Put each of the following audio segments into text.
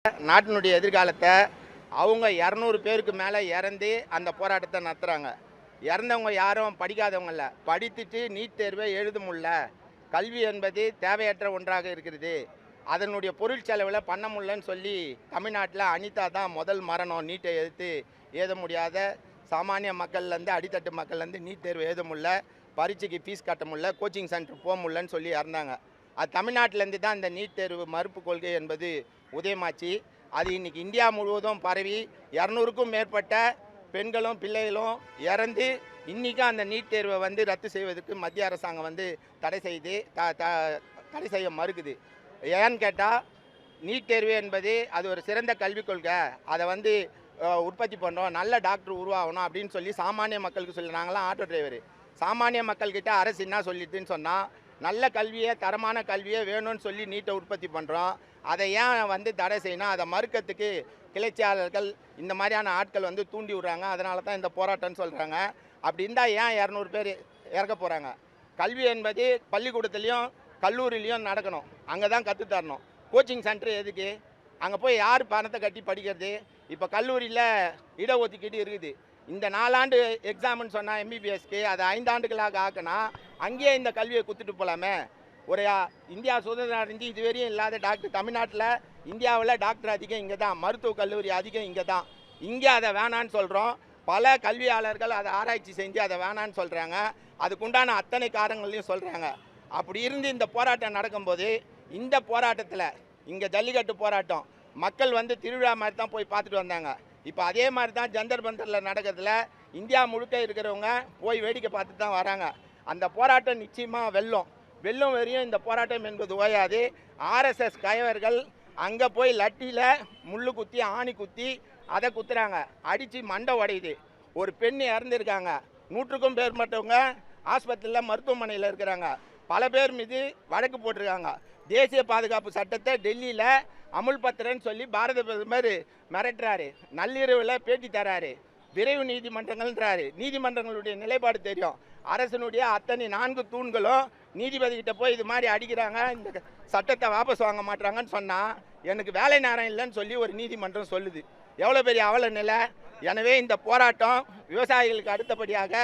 நாட்டினுடைய எதிர்காலத்தை அவங்க 200 பேருக்கு மேலே இறந்து அந்த போராட்டத்தை நடத்துகிறாங்க. இறந்தவங்க யாரும் படிக்காதவங்க இல்லை, படித்துட்டு நீட் தேர்வை எழுத முடியல. கல்வி என்பது தேவையற்ற ஒன்றாக இருக்கிறது, அதனுடைய பொருள் செலவில் பண்ண முடியலன்னு சொல்லி தமிழ்நாட்டில் அனிதா தான் முதல் மரணம். நீட்டை எதிர்த்து எழுத முடியாத சாமானிய மக்கள்லேருந்து அடித்தட்டு மக்கள்லேருந்து நீட் தேர்வு எழுத முடியல, பரீட்சைக்கு ஃபீஸ் கட்ட முடியல, கோச்சிங் சென்டர் போக முடியலன்னு சொல்லி இறந்தாங்க. அது தமிழ்நாட்டிலேருந்து தான் இந்த நீட் தேர்வு மறுப்பு கொள்கை என்பது உதயமாச்சு. அது இன்றைக்கி இந்தியா முழுவதும் பரவி 200க்கும் மேற்பட்ட பெண்களும் பிள்ளைகளும் இறந்து இன்றைக்கும் அந்த நீட் தேர்வை ரத்து செய்வதற்கு மத்திய அரசாங்கம் தடை செய்ய மறுக்குது. ஏன்னு கேட்டால், நீட் தேர்வு என்பது அது ஒரு சிறந்த கல்விக் கொள்கை, அதை உற்பத்தி பண்ணுறோம், நல்ல டாக்டர் உருவாகணும் அப்படின்னு சொல்லி சாமானிய மக்களுக்கு சொல்லி, நாங்களாம் ஆட்டோ டிரைவர், சாமானிய மக்கள்கிட்ட அரசு என்ன சொல்லிட்டுன்னு சொன்னால், நல்ல கல்வியை தரமான கல்வியை வேணும்னு சொல்லி நீட்டை உற்பத்தி பண்ணுறோம், அதை ஏன் தடை செய்யணும், அதை மறுக்கிறதுக்கு கிளர்ச்சியாளர்கள் இந்த மாதிரியான ஆட்கள் தூண்டி விடுறாங்க. அதனால தான் இந்த போராட்டம்னு சொல்கிறாங்க. அப்படி இருந்தால் ஏன் 200 பேர் இறக்க போகிறாங்க? கல்வி என்பது பள்ளிக்கூடத்துலேயும் கல்லூரிலையும் நடக்கணும், அங்கே தான் கற்றுத்தரணும். கோச்சிங் சென்டர் எதுக்கு? அங்கே போய் யார் பணத்தை கட்டி படிக்கிறது? இப்போ கல்லூரியில் இடஒதுக்கீடு இருக்குது. இந்த 4 ஆண்டு எக்ஸாம்னு சொன்னால் எம்பிபிஎஸ்க்கு அதை 5 ஆண்டுகளாக ஆக்கினா அங்கேயே இந்த கல்வியை கொடுத்துட்டு போகலாமே. ஒரு இந்தியா சுதந்திரம் அடைஞ்சு இதுவரையும் இல்லாத டாக்டர் தமிழ்நாட்டில், இந்தியாவில் டாக்டர் அதிகம் இங்கே தான், மருத்துவக் கல்லூரி அதிகம் இங்கே தான். இங்கே அதை வேணான்னு சொல்கிறோம். பல கல்வியாளர்கள் அதை ஆராய்ச்சி செஞ்சு அதை வேணான்னு சொல்கிறாங்க. அதுக்குண்டான அத்தனை காரணங்களையும் சொல்கிறாங்க. அப்படி இருந்து இந்த போராட்டம் நடக்கும்போது, இந்த போராட்டத்தில் இங்கே ஜல்லிக்கட்டு போராட்டம் மக்கள் திருவிழா மாதிரி தான் போய் பார்த்துட்டு வந்தாங்க. இப்போ அதே மாதிரி தான் ஜந்தர் மந்தரில் நடக்கிறதுல இந்தியா முழுக்க இருக்கிறவங்க போய் வேடிக்கை பார்த்துட்டு தான் வராங்க. அந்த போராட்டம் நிச்சயமாக வெல்லும் வரையும் இந்த போராட்டம் என்பது ஓயாது. ஆர்எஸ்எஸ் கயவர்கள் அங்கே போய் லட்டியில் முள்ளு குத்தி ஆணி குத்தி அதை குத்துறாங்க, அடித்து மண்டை உடையுது. ஒரு பெண் இறந்துருக்காங்க, 100க்கும் மேற்பட்டவங்க ஆஸ்பத்திரியில் மருத்துவமனையில் இருக்கிறாங்க. பல பேர் மீது வழக்கு போட்டிருக்காங்க. தேசிய பாதுகாப்பு சட்டத்தை டெல்லியில் அமுல்படுத்துறேன்னு சொல்லி பாரத பிரதமர் மிரட்டுறாரு, நள்ளிரவில் பேட்டி தராரு, விரைவு நீதிமன்றங்கள்ன்றாரு. நீதிமன்றங்களுடைய நிலைப்பாடு தெரியும். அரசனுடைய அத்தனை 4 தூண்களும் நீதிபதிக்கிட்ட போய் இது மாதிரி அடிக்கிறாங்க, இந்த சட்டத்தை வாபஸ் வாங்க மாட்டாங்கன்னு சொன்னால் எனக்கு வேலை நேரம் இல்லைன்னு சொல்லி ஒரு நீதிமன்றம் சொல்லுது. எவ்வளோ பெரிய அவல நிலை! எனவே இந்த போராட்டம் விவசாயிகளுக்கு அடுத்தபடியாக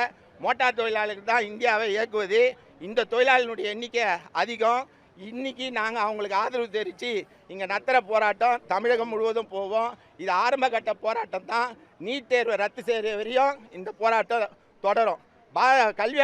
மோட்டார் தொழிலாளர்களுக்கு தான் இந்தியாவை இயக்குவது. இந்த தொழிலாளர்களுடைய எண்ணிக்கை அதிகம். இன்றைக்கி நாங்கள் அவங்களுக்கு ஆதரவு தெரிவித்து இங்கே நடத்துகிற போராட்டம் தமிழகம் முழுவதும் போவோம். இது ஆரம்ப கட்ட போராட்டம் தான். நீட் தேர்வை ரத்து செய்கிற வரையும் இந்த போராட்டம் தொடரும். கல்வி